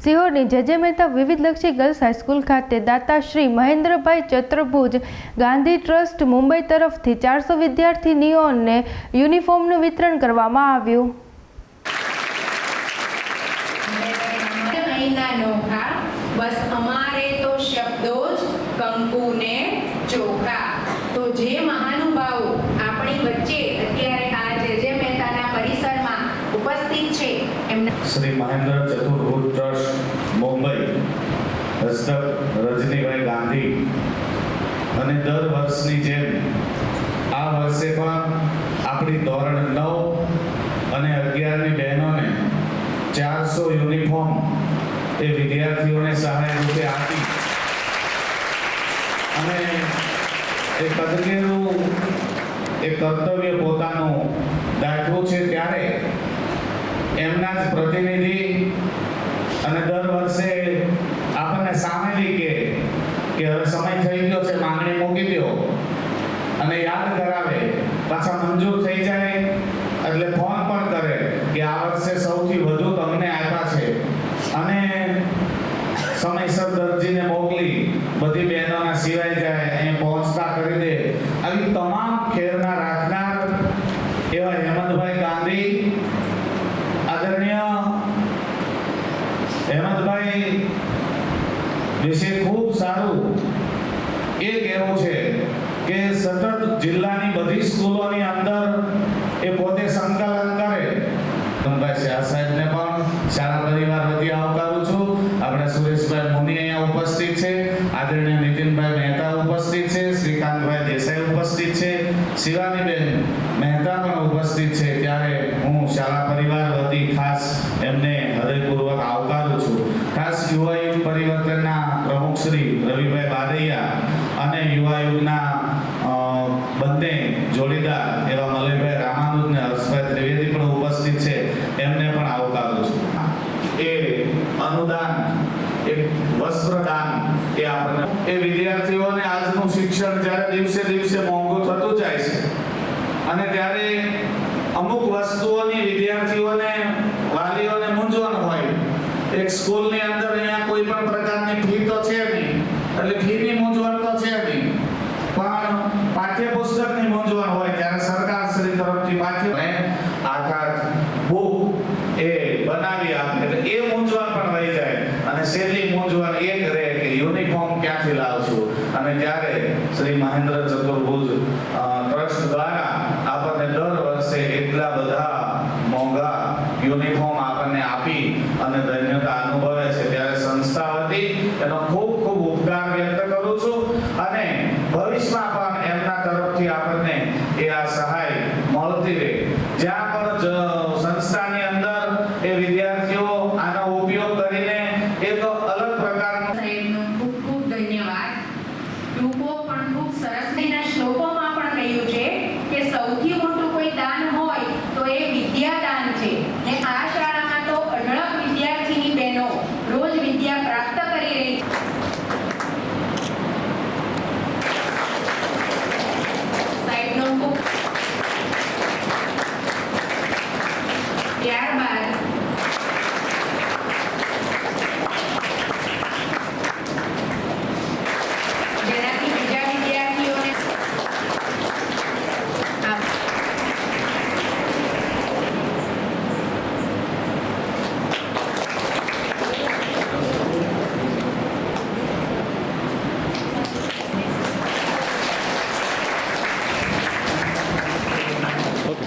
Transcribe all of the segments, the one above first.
સિહોરની જે Mehta વિવિધલક્ષી girls high school ખાતે દાતા શ્રી મહેન્દ્રભાઈ ચતુર્ભુજ ગાંધી ટ્રસ્ટ મુંબઈ તરફથી 400 વિદ્યાર્થીનીઓને યુનિફોર્મનું વિતરણ કરવામાં આવ્યું. બસ અમારે તો શબ્દો જ કંકુને ચોખા. તો જે મહાનુભાવો આપણી વચ્ચે અત્યારે આ જે મહેતાના પરિસરમાં ઉપસ્થિત છે એમના શ્રી મહેન્દ્ર ચતુર્ભુજ ટ્રસ્ટ મુંબઈ હસ્તક રજનીભાઈ ગાંધી અને દર વર્ષની જેમ આ વર્ષે પણ આપણી ધોરણ 9 અને 11 ની બહેનોને 400 યુનિફોર્મ એ વિદ્યાર્થીઓને સહાય રૂપે આપી અને એ કદગીરું એ કર્તવ્ય પોતાનું દાખવું છે ત્યારે એમના જ પ્રતિનિધિ અને દર વર્ષે આપણને સામેલી કે હવે સમય થઈ ગયો છે, માંગણી મૂકી દો અને યાદ કરાવે, પાછા મંજૂર થઈ જાય એટલે ફોન પણ કરે કે આ વર્ષે સૌથી વધુ તમને આપ્યા છે અને સમયસર દરજીને મોકલી બધી બહેનોના સિવાય જાય અહીં પહોંચતા કરી દે. આવી તમામ ખેરના રાખનાર એવા હેમંતભાઈ ગાંધી, આદરણીય હેમંતભાઈ વિશે ખૂબ સારું એ કહેવું છે કે સતત જિલ્લાની બધી સ્કૂલોની અંદર એ પોતે સંકલન કરે. શાહ સાહેબને પણ શાળા પરિવાર વતી આવકારું છું. આપણે સુરેશભાઈ મુની અહીંયા ઉપસ્થિત છે, આદરણીય નીતિનભાઈ મહેતા ઉપસ્થિત છે, શ્રીકાંતભાઈ દેસાઈ ઉપસ્થિત છે, શિવાનીબેન મહેતા પણ ઉપસ્થિત છે. ત્યારે હું શાળા પરિવાર વતી ખાસ એમને હૃદયપૂર્વક આવકારું છું. ખાસ યુવા યુગ પરિવર્તનના પ્રમુખ શ્રી રવિભાઈ બારૈયા અને યુવા યુગના બંને જોડીદાર એવા મલયભાઈ રામાનુજ ને હર્ષભાઈ ત્રિવેદી પણ ઉપસ્થિત છે, એમને પણ આવકારું છું. એ અનુદાન, એક વસ્ત્રદાન એ આપણને એ વિદ્યાર્થીઓને આજનું શિક્ષણ જ્યારે દિવસે દિવસે મોંઘું થતું જાય છે અને ત્યારે અમુક વસ્તુઓની વિદ્યાર્થીઓને વાલીઓને મૂંઝવણ હોય. એક સ્કૂલની અંદર અહીંયા કોઈ પણ પ્રકારની ફી તો છે નહીં, એટલે ફીની મૂંઝવણ તો છે નહીં, પણ પાઠ્યપુસ્તકની મૂંઝવણ હોય ત્યારે સરકાર શ્રી તરફથી આખા બુક એ બનાવી આપે એટલે એ મૂંઝવણ પણ રહી જાય અને છેલ્લી મૂંઝવણ એ કરે કે યુનિફોર્મ ક્યાંથી લાવશું. અને ત્યારે શ્રી મહેન્દ્ર ચતુર્ભુજ ટ્રસ્ટ દ્વારા આપણને દર વર્ષે એટલા બધા મોંઘા યુનિફોર્મ આપણને આપી અને ધન્યતા અનુભવે છે. ત્યારે સંસ્થા વતી એનો ખૂબ ખૂબ ઉપકાર વ્યક્ત કરું છું અને ભવિષ્યમાં પણ એમના તરફથી આપણને એ આ સહાય મળતી રહે. જ્યાં પણ સંસ્થાની અંદર એ વિદ્યાર્થીઓ આનો ઉપયોગ કરીને એક અલગ પ્રકારનો સાહેબનો ખૂબ ખૂબ ધન્યવાદ. ટૂંકો પણ ખૂબ સરસ એના શ્લોકોમાં પણ કહ્યું છે કે સૌથી મોટું કોઈ દાન હોય તો એ વિદ્યાદાન છે. ને આ શાળામાં તો અઢળક વિદ્યાર્થીની બહેનો રોજ વિદ્યા પ્રાપ્ત કરી રહી છે. સાહેબનો ખૂબ ત્યારબાદ જેનાથી બીજા વિદ્યાર્થીઓને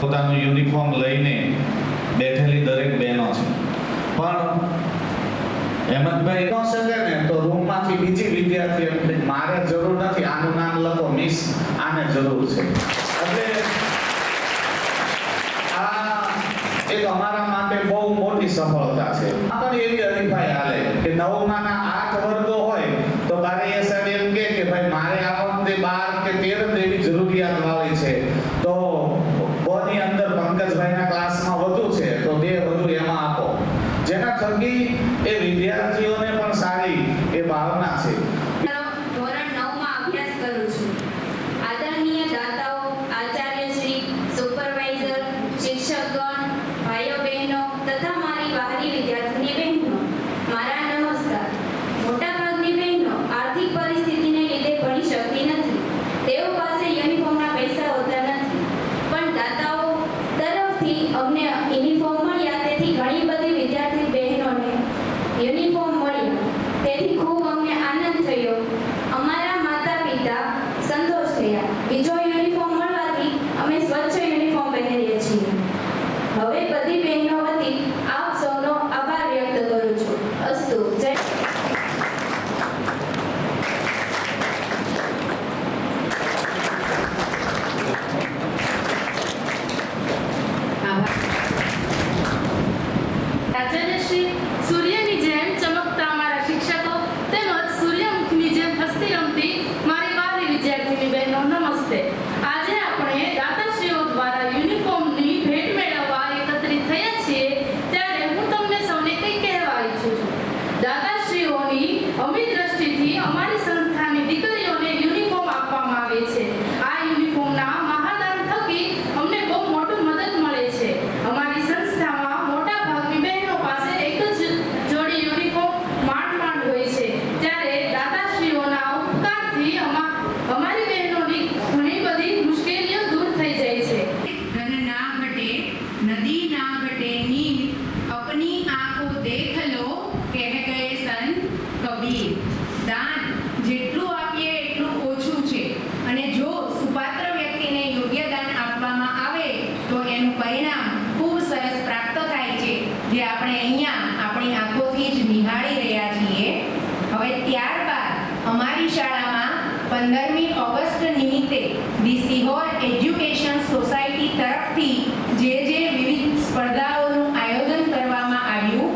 પોતાનું યુનિફોર્મ લઈને બેઠેલી દરેક બહેનો છે. પણ હેમંતભાઈ નો શકે ને તો રૂમમાંથી બીજી વિદ્યાર્થી એમ કે મારે જરૂર નથી, આનું નામ લખો મિસ, આને જરૂર છે. એટલે આ એક અમારા માટે બહુ મોટી સફળતા છે. પણ એવી હરીફાઈ હાલે કે 9માના 8 વર્ગો હોય તો બારૈયા સાહેબ એમ કે ભાઈ મારે આ વખતે 12 કે 13 એવી જરૂરિયાત વાળી છે, તો કોની અંદર પંકજભાઈના ક્લાસમાં વધુ છે તો 2 વધુ એમાં આપો. જેના થકી એ વિદ્યાર્થીઓને પણ સારી એ ભાવના છે. ધોરણ 9માં અભ્યાસ કરું છું. આદરણીય દાતાઓ, આચાર્ય શ્રી, સુપરવાઇઝર, શિક્ષકગણ, ભાઈઓ બહેનો તથા મારી વહાલી વિદ્યાર્થીની બહેનો, મારા સોસાયટી તરફથી જે વિવિધ સ્પર્ધાઓનું આયોજન કરવામાં આવ્યું.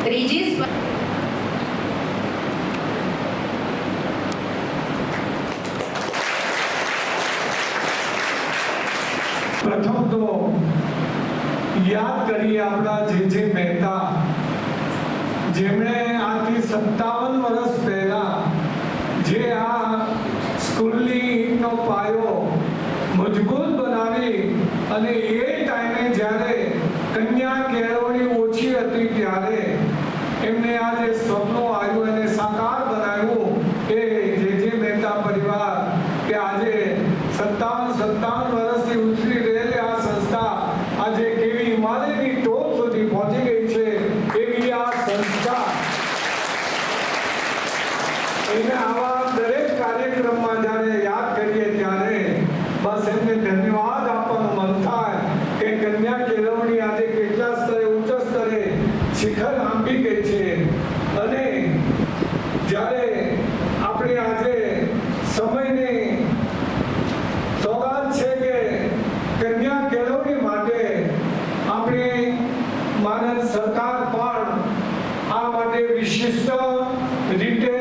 ત્રીજી પ્રથમ તો યાદ કરીએ આપણા જે મહેતા, જેમણે આજથી 57 વર્ષ પહેલા જે આ સ્કૂલનો પાયો મજબૂત બનાવી અને એ ટાઈમે જ્યારે કન્યા કેળવણી ઓછી હતી ત્યારે એમને આ જે સ્વપ્નો આવ્યું એને સાકાર બનાવ્યું એ જે મહેતા પરિવાર કે આજે 57 વર્ષથી ઉછરી રહેલી આ સંસ્થા આજે કેવી હિમાલયની ટોચ સુધી પહોંચી ગઈ છે એવી આ સંસ્થા એને આવા દરેક કાર્યક્રમમાં જ્યારે યાદ કરીએ ત્યારે બસ એમને ધન્યવાદ આપવાનું મન થાય કે કન્યા કેળવણી આજે કેટલા સ્તરે ઉચ્ચ સ્તરે શિખર આંબી ગઈ છે. અને જ્યારે આપણે આજે સમયને સોગાદ છે કે કન્યા કેળવણી માટે આપણે ભારત સરકાર પણ આ માટે વિશિષ્ટ રીતે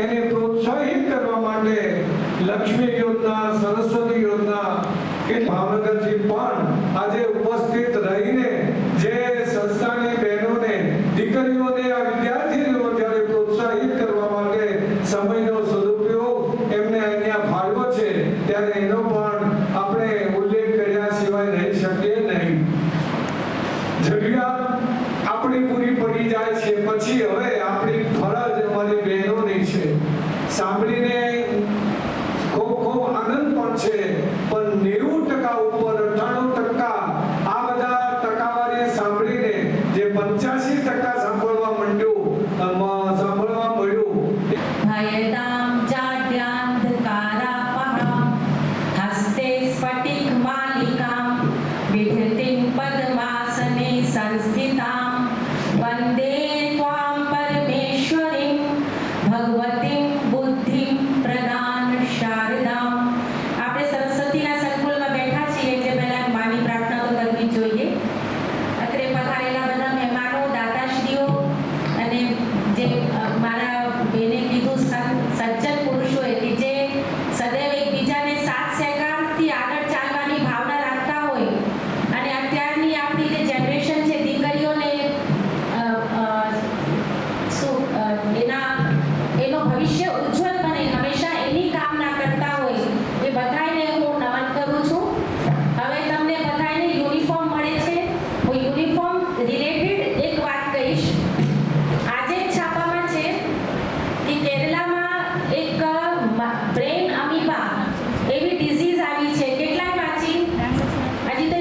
એને પ્રોત્સાહિત કરવા માટે લક્ષ્મી યોજના, સરસ્વતી યોજના કે ભાવનગરથી પણ આજે ઉપસ્થિત રહીને જે સંસ્થાની બહેનોને, દીકરીઓને, આ વિદ્યાર્થીઓને જ્યારે પ્રોત્સાહિત કરવા માટે સમયનો સદુપયોગ એમને અહીંયા ફાળવ્યો છે ત્યારે એનો પણ આપણે ઉલ્લેખ કર્યા સિવાય રહી શકીએ નહીં. જરૂરિયાત આપણી પૂરી પડી જાય છે પછી હવે આપણી ફરજ અમારી બહેનોની છે. સાંભળીને ખૂબ આનંદ પણ છે, પણ 90% ઉપર 98% આ બધા ટકાવારી સાંભળીને જે 85% સાંભળવા મળ્યું ભયતામ જાડ્યાંધકારાપહાં હસ્તે સ્ફટિક માલિકાં વિધતિં પદ્માસને સંસ્થિતાં વંદે ત્વાં પરમેશ્વરીં ભગવતીં બુદ્ધિં પ્રદાન શારદામ. આપણે સરસ્વતીના સંકુલમાં બેઠા છીએ એટલે પહેલા માની પ્રાર્થના તો કરવી જોઈએ. અત્રે પધારેલા બધા મહેમાનો, દાતાશ્રીઓ અને જે મારા બેને કીધું સજ્જન પુરુષોએ કે જે સદૈવ એકબીજાને સાથ સહકારથી આગળ ચાલવાની ભાવના રાખતા હોય અને અત્યારની આપણી જે જનરેશન છે દીકરીઓને એનો ભવિષ્ય ઉજ્જવળ બને હંમેશા એની કામના કરતા હોય એ બધાને હું નમન કરું છું. હવે તમને બધાને યુનિફોર્મ મળે છે. હું યુનિફોર્મ રિલેટેડ એક વાત કહીશ. આજે જ છાપામાં છે કે કેરલામાં એક બ્રેન અમીબા એવી ડિઝીઝ આવી છે. કેટલાય વાંચી? હજી તો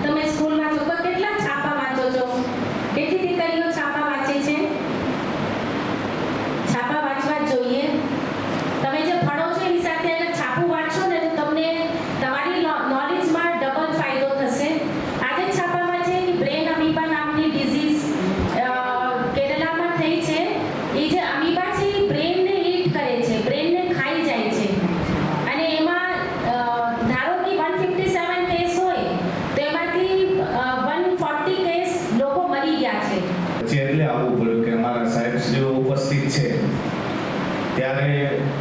તમે સ્કૂલમાં છો તો કેટલા છાપા વાંચો છો? કેટલી દીકરીઓ છાપા વાંચે છે? છાપા વાંચવા જોઈએ. તમે જે ભણો છો એની સાથે અગર છાપું વાંચશો ને તો તમને તમારી નોલેજમાં ડબલ ફાયદો થશે. આજે છાપામાં છે કે બ્રેન અમીબા નામની ડિઝીઝ કેરલામાં થઈ છે. એ જે અમીબા છે એ બ્રેનને ઈટ કરે છે, બ્રેનને ખાઈ જાય છે અને એમાં ધારો કે 157 કેસ હોય તો એમાંથી 140 કેસ લોકો મરી ગયા છે. એટલે આવવું પડ્યું કે અમારા સાહેબશ્રીઓ ઉપસ્થિત છે ત્યારે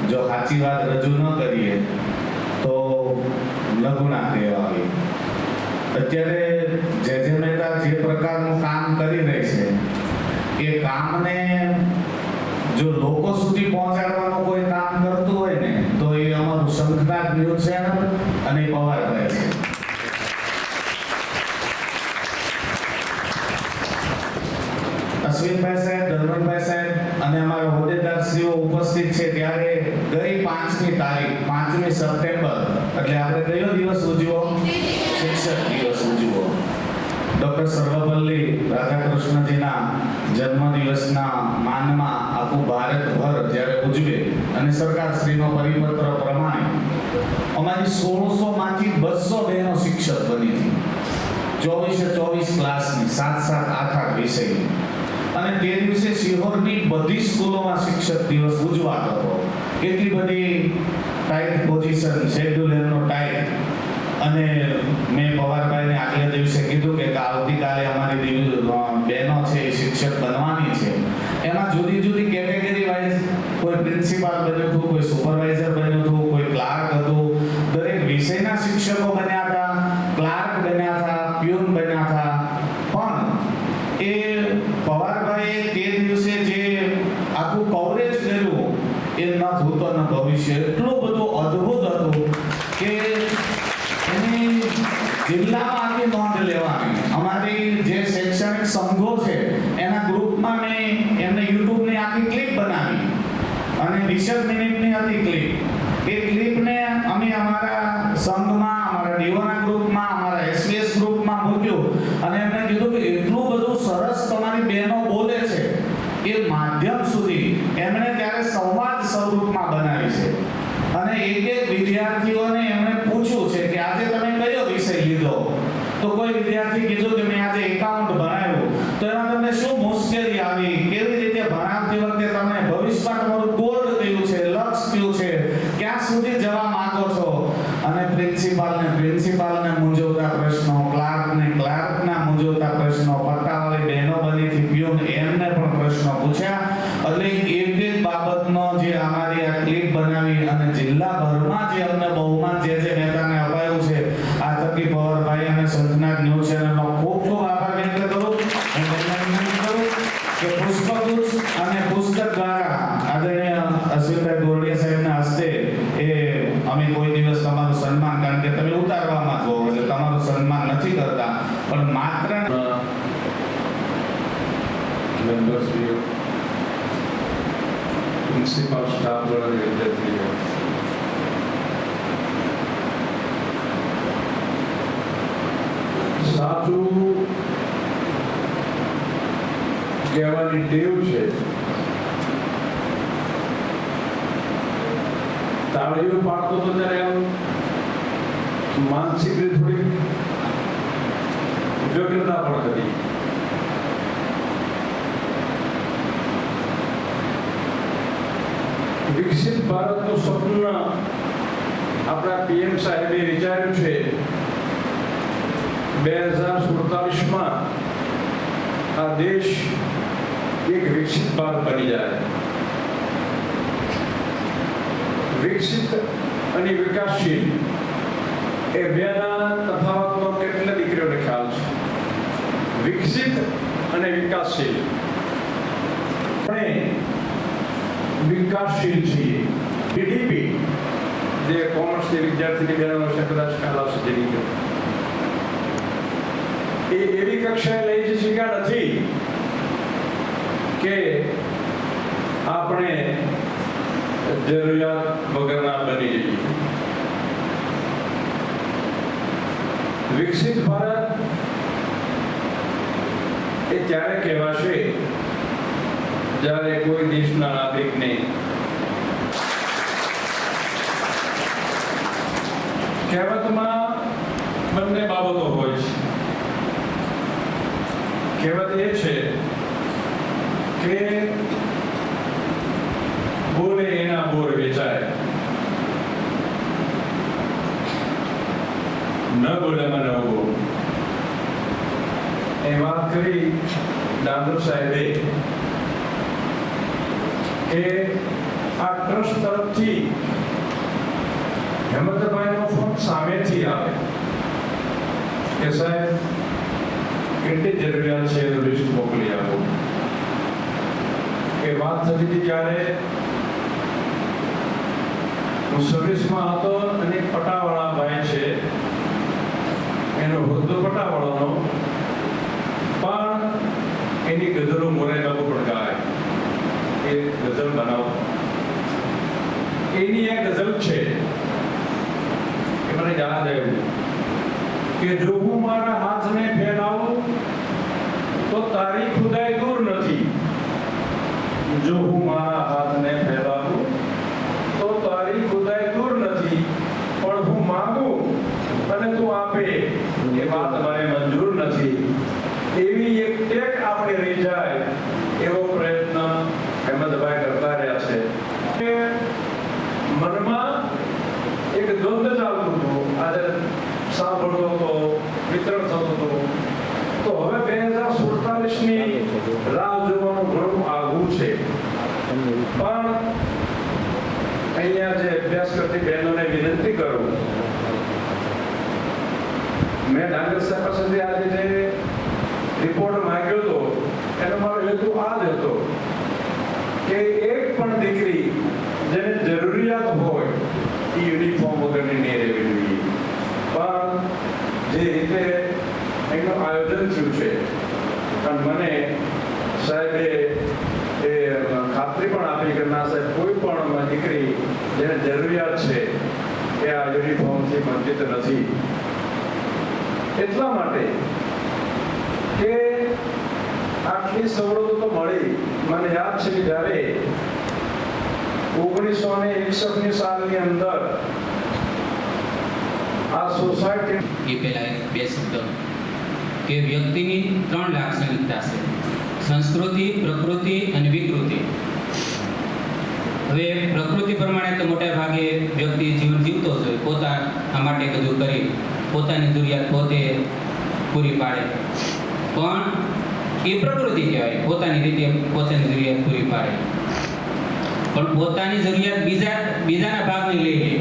જો સાચી વાત રજૂ ન કરીએ તો લઘુણા કહેવાય. અત્યારે જે મહેતા જે પ્રકારનું કામ કરી રહી છે એ કામને જો લોકો સુધી પહોંચાડવાનું કોઈ કામ કરતું હોય ને તો એ અમારું શંખનાદ ન્યૂઝ ચેનલ અને પવારભાઈ છે. અશ્વિનભાઈ સાહેબ, ધર્મનભાઈ સાહેબ અને અમારા હોદ્દેદારશ્રીઓ ઉપસ્થિત છે ત્યારે ગઈ 5મી તારીખ 5મી સપ્ટેમ્બર એટલે આપણે કયો દિવસ ઉજવો? શિક્ષક દિવસ ઉજવો. ડોક્ટર સર્વપલ્લી રાધાકૃષ્ણજીના જન્મદિવસના માનમાં આખું ભારતભર જ્યારે ઉજવે અને સરકારશ્રીનો પરિપત્ર પ્રમાણે અમારી 1600 માંથી 200 બહેનો શિક્ષક બની હતી. 24 ક્લાસની 7 8 વિષયની. અને તે દિવસે શિહોરની બધી સ્કૂલોમાં શિક્ષક દિવસ ઉજવાતો હતો. એટલી બધી ટાઈટ પોઝિશન, શેડ્યુલ એમનો ટાઈટ. અને મેં પવારભાઈને આગલા દિવસે કીધું કે આવતીકાલે અમારી બહેનો છે એ શિક્ષક બનવાની છે. એમાં જુદી જુદી કેટેગરી વાઇઝ કોઈ પ્રિન્સિપાલ બન્યું હતું, કોઈ સુપરવાઇઝર બન્યું હતું, કોઈ ક્લાર્ક હતું. દરેક વિષયના શિક્ષકો બન્યા હતા, ક્લાર્ક બન્યા હતા, પ્યુન બન્યા હતા. પણ એ પવારભાઈએ તે દિવસે જે આખું કવરેજ કર્યું એ ન ભૂતો ન ભવિષ્ય, એટલું બધું અદ્ભુત હતું કે એની જિલ્લામાં આખી નોંધ લેવાની. અમારી જે શૈક્ષણિક સંઘો છે એના ગ્રુપમાં મેં એમને યુટ્યુબની આખી ક્લિપ બનાવી અને 20 મિનિટની હતી ક્લિપ. એ ક્લિપને અમે અમારા સંઘમાં, અમારા ડીઓના ગ્રુપમાં, અમારા એસવીએસ ગ્રુપમાં મૂક્યું અને એમને કીધું કે એટલું બધું સરસ તમારી બહેનો બોલે છે એ માધ્યમ સુધી એમણે ત્યારે સંવાદ સ્વરૂપમાં બનાવી છે. અને એક વિદ્યાર્થીઓને એમણે પૂછ્યું છે કે આજે તમે કયો વિષય લીધો? તો કોઈ વિદ્યાર્થી કીધું કે મેં આજે એકાઉન્ટ ભણાવ્યું. તો એમાં તમને શું મુશ્કેલી આવી, કેવી રીતે ભણાવતી વખતે તમને ભવિષ્યમાં તમારું ગોલ કયું છે, લક્ષ્ય કયું છે, ક્યાં સુધી જવા માંગો છો? અને પ્રિન્સિપાલને મૂંઝવતા પ્રશ્નો, ક્લાર્કના મૂંઝવતા પ્રશ્નો, પટ્ટાવાળી બહેનો બનીથી પ્યુન એમને પણ પ્રશ્નો પૂછ્યા. એટલે એક બાબતનો જે અમારી આ ક્લિપ બનાવી અને જિલ્લાભરમાં જે અમને બહુમાન જે મહેતાને અપાયું છે, આ તકી પવારભાઈ અને સંતનાથ ન્યૂઝ ચેનલનો ખૂબ ખૂબ આભાર વ્યક્ત કરું. હું અભિનંદન કરું કે પુષ્પગુચ્છ અને પુસ્તક દ્વારા આદરણીય અશ્વિનભાઈ ગોરડિયા સાહેબના હસ્તે એ અમે કોઈ દિવસ તમારું સન્માન, કારણ કે તમે ઉતારવામાં છો એટલે તમારું સન્માન નથી કરતા, પણ માત્ર મેમ્બરશ્રીઓ, પ્રિન્સિપાલ સ્ટાફ દ્વારા વિદ્યાર્થીઓ, સાચું કહેવાની ટેવ છે. તાળીઓ પાડતો તો ત્યારે આમ માનસિક રીતે થોડી વ્યગ્રતા પણ હતી. વિકસિત ભારતનું સ્વપ્ન આપણા પીએમ સાહેબે વિચાર્યું છે 2047માં આ દેશ એક વિકસિત ભારત બની જાય. વિકસિત અને વિકાસશીલ એ બેના તફાવતનો કેટલા દીકરીઓને ખ્યાલ છે? વિકસિત અને વિકાસશીલ. આપણે વિકાસશીલ છીએ. જીડીપી જે કોમર્સની વિદ્યાર્થીની બહેનો છે, કદાચ ખ્યાલ આવશે જીડીપી, એ એવી કક્ષાએ લઈ જઈ શક્યા નથી કે આપણે જરૂરિયાત વગરના બની જઈએ. વિકસિત ભારત એ ત્યારે કહેવાશે જ્યારે કોઈ દેશના નાગરિકને કહેવતમાં બંને બાબતો હોય છે. કહેવત એ છે કે બોલે એના બોર વેચાય, ન બોલે મને ઉભો. એ વાત કરી દામોદર સાહેબે કે આ ટ્રસ્ટ તરફથી હેમંતભાઈનો ફોન સામેથી આવે કે સાહેબ કેટલી જરૂરિયાત છે એનું લિસ્ટ મોકલી આપો. એ વાત થતી હતી ત્યારે હું સર્વિસમાં હતો અને પટાવાળા ભાઈ છે, એનો હોદ્દો પટાવાળાનો, પણ એની ગઝલો મોરે બાબુ પણ ગાય, એ ગઝલ બનાવો. એની એક ગઝલ છે કે મને યાદ આવ્યું કે જો હું મારા હાથને ફેલાવું તો તારી ખુદાઈ દૂર નથી. જો હું મારા હાથને ફેલાવું તો તારી ખુદાઈ દૂર નથી, પણ હું માંગું અને તું આપે એ વાત મને મંજૂર નથી. એવી એક ટેક આપણી રહી જાય એવો પ્રયત્ન હેમંતભાઈ કરતા રહ્યા છે. મનમાં હાજર સાંભળતો હતો, વિતરણ થતું હતું. તો હવે 2047ની રાહ જોવાનું ઘણું આઘું છે. પણ અહીંયા જે અભ્યાસ કરતી બહેનોને વિનંતી કરું, મેં ડાંગર સાહેબ પાસેથી આજે જે રિપોર્ટ માંગ્યો હતો એનો મારો હેતુ આ જ હતો કે એક પણ દીકરી જેને જરૂરિયાત હોય એ યુનિફોર્મ વગરની નહીં રહેવી જોઈએ. પણ જે રીતે એનું આયોજન થયું છે, અને મને સાહેબે એ ખાતરી પણ આપી કે ના સાહેબ, કોઈ પણ દીકરી જેને જરૂરિયાત છે એ આ યુનિફોર્મથી વંચિત નથી. એટલા માટે કે આટલી સવલતો તો મળી. મને યાદ છે કે જ્યારે 1961ની સાલની અંદર આ સોસાયટી એ પહેલા બે શબ્દ કે વ્યક્તિની 3 લાક્ષણિકતા છે: સંસ્કૃતિ, પ્રકૃતિ અને વિકૃતિ. હવે પ્રકૃતિ પ્રમાણે તો મોટા ભાગે વ્યક્તિ જીવન જીવતો જ હોય, પોતાના માટે બધું કરી પોતાની જરૂરિયાત પોતે પૂરી પાડે. પણ એ પ્રકૃતિ કહેવાય, પોતાની રીતે પોતાની જરૂરિયાત પૂરી પાડે. પણ પોતાની જરૂરિયાત બીજાના ભાગને લઈ લે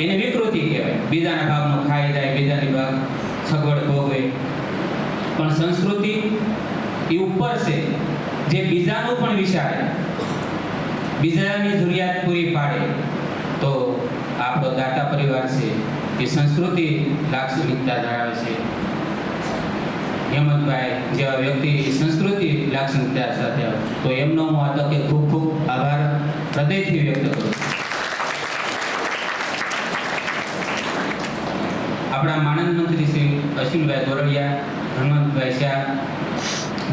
એને વિકૃતિ કહેવાય. બીજાના ભાગનો ખાઈ જાય, બીજાની ભાગ સગવડ ભોગવે. પણ સંસ્કૃતિ એ ઉપર છે, જે બીજાનું પણ વિચારે, બીજાની જરૂરિયાત પૂરી પાડે. તો આપણો દાતા પરિવાર છે એ સંસ્કૃતિ લાક્ષણિકતા ધરાવે છે. હેમંતભાઈ જેવા વ્યક્તિ સંસ્કૃતિ લાક્ષણિકતા સાથે આવે તો એમનો હું આ તકે ખૂબ ખૂબ આભાર હૃદયથી વ્યક્ત કરું. આપણા માનદ મંત્રી શ્રી અશ્વિનભાઈ ગોરડિયા, હનુમંતભાઈ શાહ,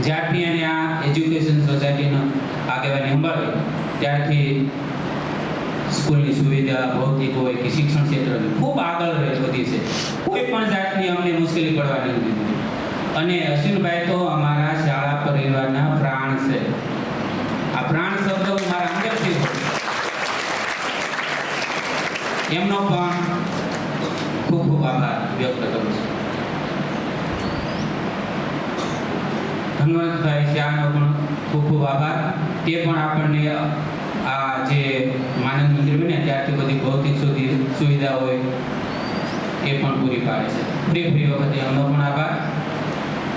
જ્યારથી એને આ એજ્યુકેશન સોસાયટીનો આગેવાની સંભાળી ત્યારથી સ્કૂલની સુવિધા ભૌતિક હોય કે શિક્ષણ ક્ષેત્રની ખૂબ આગળ વધી છે. કોઈ પણ જાતની અમને મુશ્કેલી પડવાની નથી. અને અશ્વિનભાઈ તો અમારા શાળા પરિવારના પ્રાણ છે. આ પ્રાણ શબ્દ હું મારા અંદરથી એમનો પણ ખૂબ ખૂબ આભાર વ્યક્ત કરું છું. હનુમંતભાઈ શાહનો પણ ખૂબ ખૂબ આભાર. તે પણ આપણને આ જે માનદ મંત્રી બન્યા ત્યારથી બધી ભૌતિક સુવિધા હોય એ પણ પૂરી પાડે છે. ફરી વખતે એમનો પણ આભાર.